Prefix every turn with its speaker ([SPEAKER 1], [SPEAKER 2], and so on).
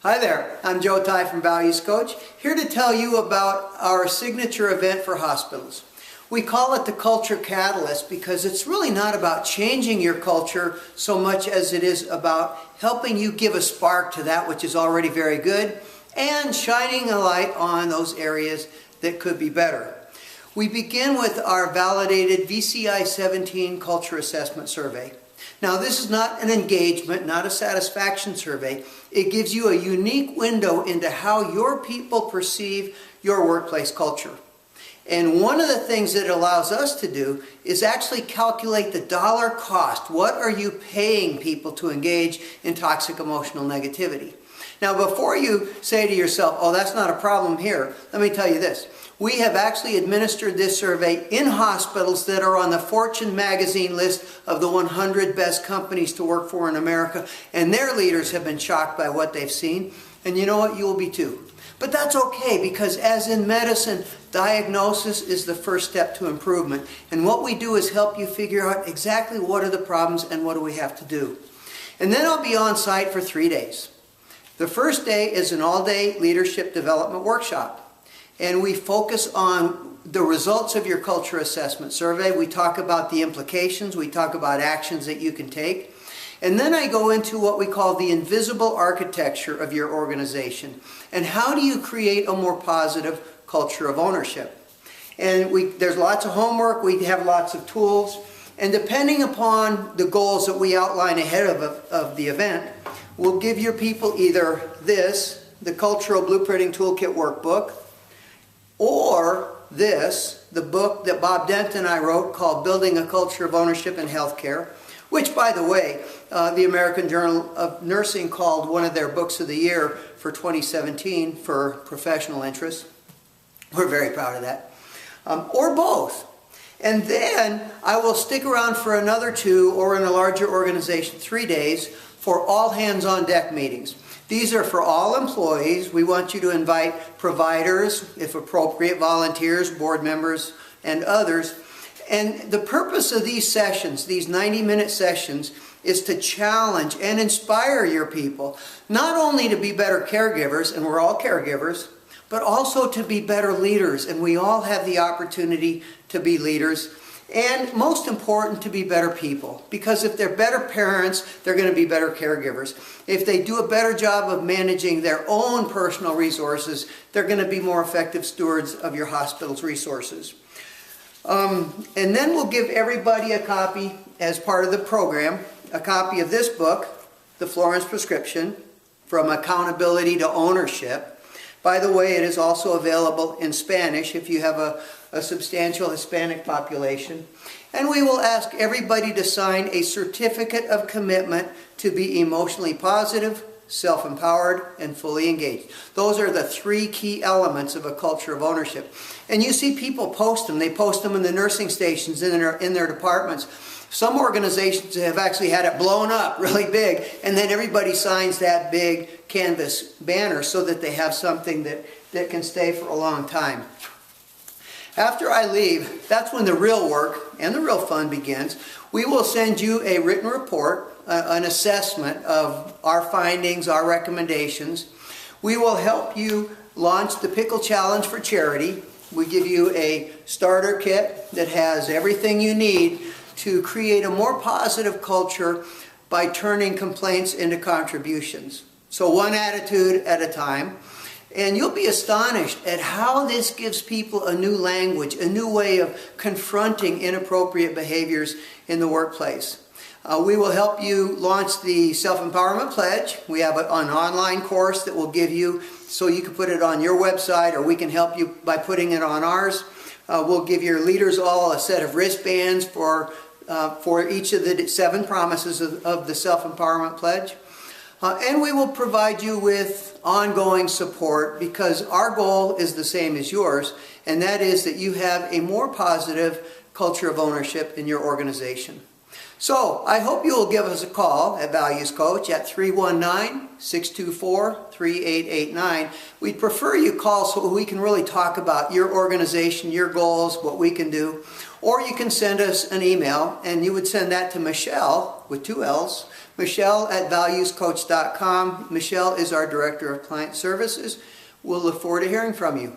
[SPEAKER 1] Hi there, I'm Joe Ty from Values Coach, here to tell you about our signature event for hospitals. We call it the Culture Catalyst because it's really not about changing your culture so much as it is about helping you give a spark to that which is already very good and shining a light on those areas that could be better. We begin with our validated VCI 17 Culture Assessment Survey. Now, this is not an engagement, not a satisfaction survey. It gives you a unique window into how your people perceive your workplace culture. And one of the things that it allows us to do is actually calculate the dollar cost. What are you paying people to engage in toxic emotional negativity? Now, before you say to yourself, oh, that's not a problem here, let me tell you this. We have actually administered this survey in hospitals that are on the Fortune magazine list of the 100 best companies to work for in America, and their leaders have been shocked by what they've seen. And you know what? You will be too. But that's okay, because as in medicine, diagnosis is the first step to improvement. And what we do is help you figure out exactly what are the problems and what do we have to do. And then I'll be on site for 3 days. The first day is an all-day leadership development workshop. And we focus on the results of your culture assessment survey. We talk about the implications. We talk about actions that you can take. And then I go into what we call the invisible architecture of your organization. And how do you create a more positive culture of ownership? And there's lots of homework. We have lots of tools. And depending upon the goals that we outline ahead of the event, we'll give your people either this, the Cultural Blueprinting Toolkit Workbook, or this, the book that Bob Dent and I wrote called Building a Culture of Ownership in Healthcare, which, by the way, the American Journal of Nursing called one of their books of the year for 2017 for professional interest. We're very proud of that. Or both. And then I will stick around for another 2, or in a larger organization, 3 days, for all hands on deck meetings. These are for all employees. We want you to invite providers, if appropriate, volunteers, board members, and others. And the purpose of these sessions, these 90-minute sessions, is to challenge and inspire your people, not only to be better caregivers, and we're all caregivers, but also to be better leaders. And we all have the opportunity to be leaders. And most important, to be better people. Because if they're better parents, they're going to be better caregivers. If they do a better job of managing their own personal resources, they're going to be more effective stewards of your hospital's resources. And then we'll give everybody a copy, as part of the program, a copy of this book, The Florence Prescription, From Accountability to Ownership. By the way, it is also available in Spanish if you have a substantial Hispanic population. And we will ask everybody to sign a certificate of commitment to be emotionally positive, self-empowered, and fully engaged. Those are the 3 key elements of a culture of ownership. And you see people post them. They post them in the nursing stations in their departments. Some organizations have actually had it blown up really big, and then everybody signs that big canvas banner so that they have something that can stay for a long time. After I leave, that's when the real work and the real fun begins. We will send you a written report, an assessment of our findings, our recommendations. We will help you launch the Pickle Challenge for charity. We give you a starter kit that has everything you need to create a more positive culture by turning complaints into contributions. So one attitude at a time. And you'll be astonished at how this gives people a new language, a new way of confronting inappropriate behaviors in the workplace. We will help you launch the Self-Empowerment Pledge. We have an online course that will give you, so you can put it on your website, or we can help you by putting it on ours. We'll give your leaders all a set of wristbands for each of the 7 promises of the Self-Empowerment Pledge. And we will provide you with ongoing support, because our goal is the same as yours, and that is that you have a more positive culture of ownership in your organization. So I hope you will give us a call at Values Coach at 319-624-3889. We'd prefer you call so we can really talk about your organization, your goals, what we can do. Or you can send us an email, and you would send that to Michelle, with 2 L's, Michelle at valuescoach.com. Michelle is our Director of Client Services. We'll look forward to hearing from you.